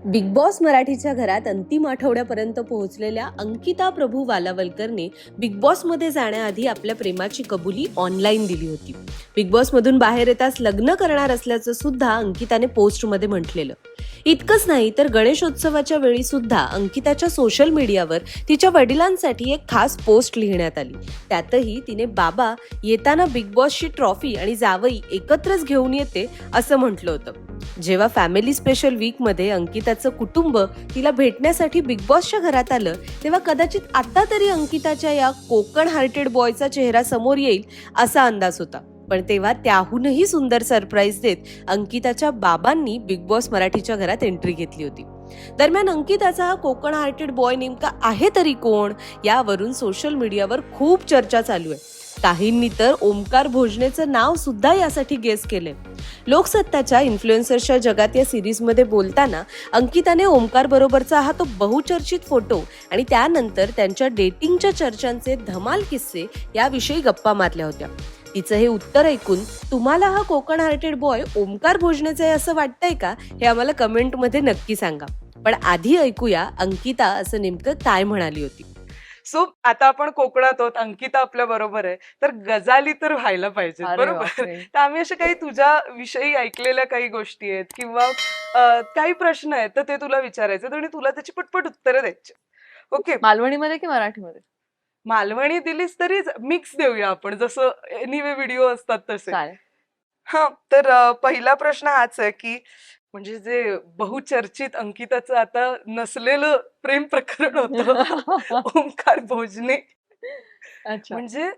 Big boss मराठीच्या घरात अंतिम आठवड्यापर्यंत पोहोचलेल्या अंकिता प्रभू वालावलकरने बिग बॉसमध्ये जाण्याआधी आपल्या प्रेमाची कबुली ऑनलाईन दिली होती. बिग बॉसमधून बाहेर येताच लग्न करणार असल्याचं सुद्धा अंकिताने पोस्टमध्ये म्हटलेलं. इतकंच नाही तर गणेशोत्सवाच्या वेळी सुद्धा अंकिताच्या सोशल मीडियावर तिच्या वडिलांसाठी एक खास पोस्ट लिहिण्यात आली. त्यातही तिने बाबा येताना बिग बॉसची ट्रॉफी आणि जावई एकत्रच घेऊन येते असं म्हटलं होतं. जेव्हा फॅमिली स्पेशल वीकमध्ये अंकिताचं कुटुंब तिला भेटण्यासाठी बिग बॉसच्या घरात आलं तेव्हा कदाचित आता तरी अंकिताच्या या कोकण हार्टेड बॉयचा चेहरा समोर येईल असा अंदाज होता. पण तेव्हा त्याहूनही सुंदर सरप्राईज देत अंकिताच्या बाबांनी बिग बॉस मराठीच्या घरात एंट्री घेतली होती. दरम्यान अंकिताचा हा कोकण हार्टेड बॉय नेमका आहे तरी कोण, यावरून सोशल मीडियावर खूप चर्चा चालू आहे. काहींनी तर ओमकार भोजनेचं नाव सुद्धा यासाठी गेस केलंय. लोकसत्ताच्या इन्फ्लुएन्सर्सच्या जगात या सिरीजमध्ये बोलताना अंकिताने ओमकार बरोबरचा हा तो बहुचर्चित फोटो आणि त्यानंतर त्यांच्या डेटिंगच्या चर्चांचे धमाल किस्से याविषयी गप्पा मारल्या होत्या. तिचं हे उत्तर ऐकून तुम्हाला हा कोकण हार्टेड बॉय ओमकार भोजनेचं आहे असं वाटतंय का, हे आम्हाला कमेंटमध्ये नक्की सांगा. पण आधी ऐकूया अंकिता असं नेमकं काय म्हणाली होती. सो आता आपण कोकणात आहोत, अंकिता आपल्या बरोबर आहे, तर गजाली तर व्हायला पाहिजे, बरोबर. तर आम्ही अशा काही तुझ्या विषयी ऐकलेल्या काही गोष्टी आहेत किंवा काही प्रश्न आहेत तर ते तुला विचारायचे आणि तुला त्याची पटपट उत्तरं द्यायची. ओके, मालवणीमध्ये की मराठीमध्ये? मालवणी दिलीस तरी मिक्स देऊया आपण, जसं एनिवे व्हिडिओ असतात तसे. हा, तर पहिला प्रश्न हाच आहे की म्हणजे जे बहुचर्चित अंकिताचं आता नसलेलं प्रेम प्रकरण होतं ओमकार भोजने. म्हणजे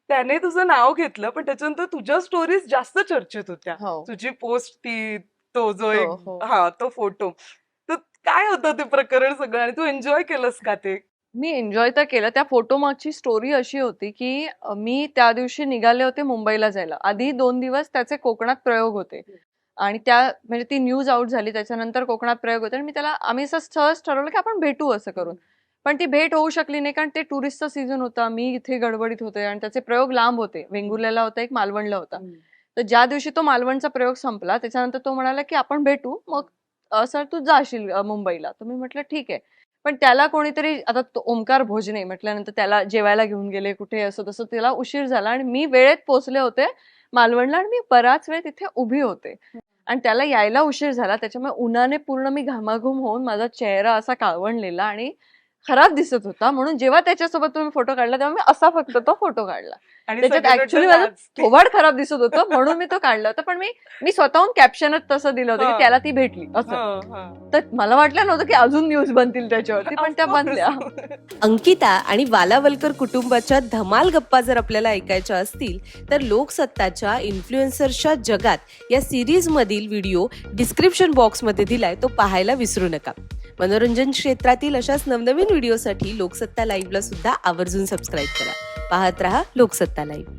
त्याने तुझं नाव घेतलं पण त्याच्यानंतर तुझ्या स्टोरीज जास्त चर्चेत होत्या. तुझी पोस्ट ती तो जो एक तो फोटो, तर काय होतं ते प्रकरण सगळं आणि तू एन्जॉय केलंस का ते? मी एन्जॉय तर केलं. त्या फोटो मागची स्टोरी अशी होती की मी त्या दिवशी निघाले होते मुंबईला जायला. आधी 2 दिवस त्याचे कोकणात प्रयोग होते आणि त्या म्हणजे ती न्यूज आउट झाली, त्याच्यानंतर कोकणात प्रयोग होते आणि आम्ही असं सहज ठरवलं की आपण भेटू असं करून. पण ती भेट होऊ शकली नाही कारण ते टुरिस्टचा सीझन होता, मी इथे गडबडीत होते आणि त्याचे प्रयोग लांब होते. वेंगुर्ल्याला होता, एक मालवणला होता. तर ज्या दिवशी तो मालवणचा प्रयोग संपला त्याच्यानंतर तो म्हणाला की आपण भेटू, मग सर तू जाशील मुंबईला. तर मी म्हटलं ठीक आहे. पण त्याला कोणीतरी आता ओमकार भोजने म्हटल्यानंतर त्याला जेवायला घेऊन गेले कुठे असं तसं, त्याला उशीर झाला आणि मी वेळेत पोहोचले होते मालवणला आणि मी बराच वेळ तिथे उभी होते आणि त्याला यायला उशीर झाला. त्याच्यामुळे उन्हाने पूर्ण मी घामाघूम होऊन माझा चेहरा असा काळवणलेला आणि खराब दिसत होता. म्हणून जेव्हा त्याच्यासोबत तुम्ही फोटो काढला तेव्हा मी असा फक्त तो फोटो काढला. त्याच्यात ऍक्च्युअली माझं थोबाड खराब दिसत होतं म्हणून मी तो काढला होता. पण मी स्वतःहून कॅप्शनच तसं दिलं होतं की त्याला ती भेटली असं. तर मला वाटलं नव्हतं की अजून न्यूज बनतील त्याच्यावरती, पण त्या बनल्या. अंकिता आणि वालावलकर कुटुंबाच्या धमाल गप्पा जर आपल्याला ऐकायच्या असतील तर लोकसत्ताच्या इन्फ्लुएन्सर्सच्या जगात या सिरीज मधील व्हिडिओ डिस्क्रिप्शन बॉक्समध्ये दिलाय, तो पाहायला विसरू नका. मनोरंजन क्षेत्रातील अशाच नवनवीन व्हिडिओसाठी लोकसत्ता लाईव्हला सुद्धा आवर्जून सबस्क्राईब करा. पाहत रहा लोकसत्ता लाईव्ह.